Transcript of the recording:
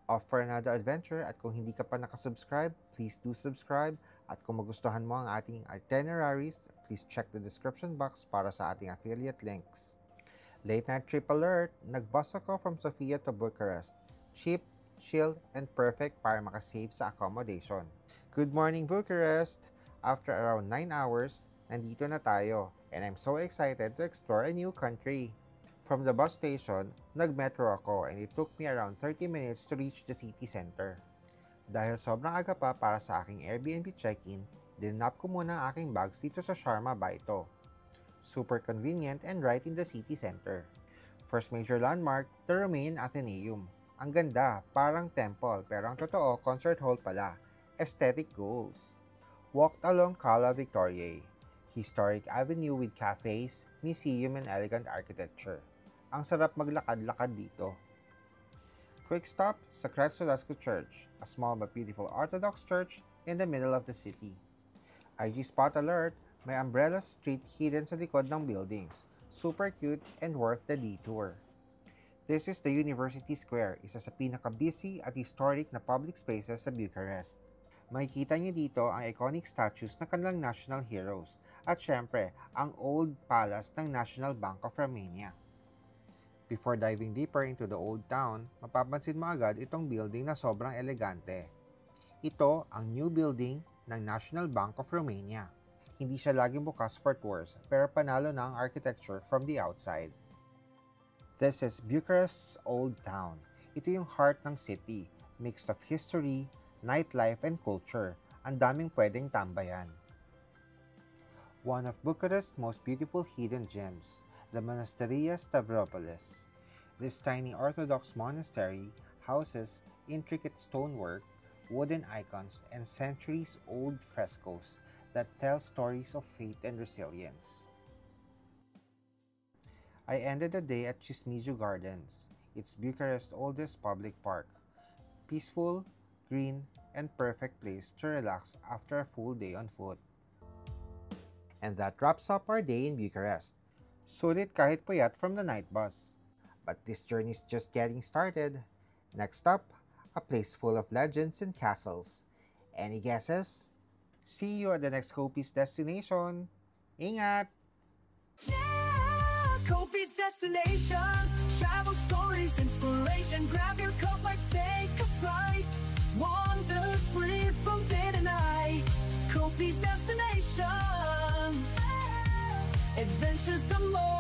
off for another adventure at kung hindi ka pa nakasubscribe, please do subscribe at kung magustuhan mo ang ating itineraries, please check the description box para sa ating affiliate links. Late night trip alert! Nag-bus ako from Sofia to Bucharest. Cheap, chill, and perfect para makasave sa accommodation. Good morning, Bucharest! After around 9 hours, nandito na tayo and I'm so excited to explore a new country. From the bus station, nag-metro ako and it took me around 30 minutes to reach the city center. Dahil sobrang aga pa para sa aking Airbnb check-in, dinap ko muna ang aking bags dito sa Sharma Baito. Super convenient and right in the city center. First major landmark, the Romanian Athenaeum. Ang ganda, parang temple, pero ang totoo, concert hall pala. Aesthetic goals. Walked along Cala Victoriae, historic avenue with cafes, museum, and elegant architecture. Ang sarap maglakad-lakad dito. Quick stop sa Crețulescu Church, a small but beautiful Orthodox church in the middle of the city. IG spot alert, may umbrella street hidden sa likod ng buildings. Super cute and worth the detour. This is the University Square, isa sa pinaka-busy at historic na public spaces sa Bucharest. Makikita niyo dito ang iconic statues ng kanilang national heroes at syempre, ang old palace ng National Bank of Romania. Before diving deeper into the old town, mapapansin mo agad itong building na sobrang elegante. Ito ang new building ng National Bank of Romania. Hindi siya laging bukas for tours, pero panalo na ang architecture from the outside. This is Bucharest's Old Town. Ito yung heart ng city, mixed of history, nightlife, and culture. Ang daming pwedeng tambayan. One of Bucharest's most beautiful hidden gems, the Monasteria Stavropolis. This tiny Orthodox monastery houses intricate stonework, wooden icons, and centuries-old frescoes that tell stories of faith and resilience. I ended the day at Cismigiu Gardens. It's Bucharest's oldest public park. Peaceful, green, and perfect place to relax after a full day on foot. And that wraps up our day in Bucharest. Sulit kahit puyat from the night bus. But this journey is just getting started. Next up, a place full of legends and castles. Any guesses? See you at the next Copi's destination. Ingat! Yeah, Copi's destination. Travel stories, inspiration. Grab your cup, let's take a flight. Wander free from day to night. Copi's destination. Adventure's the most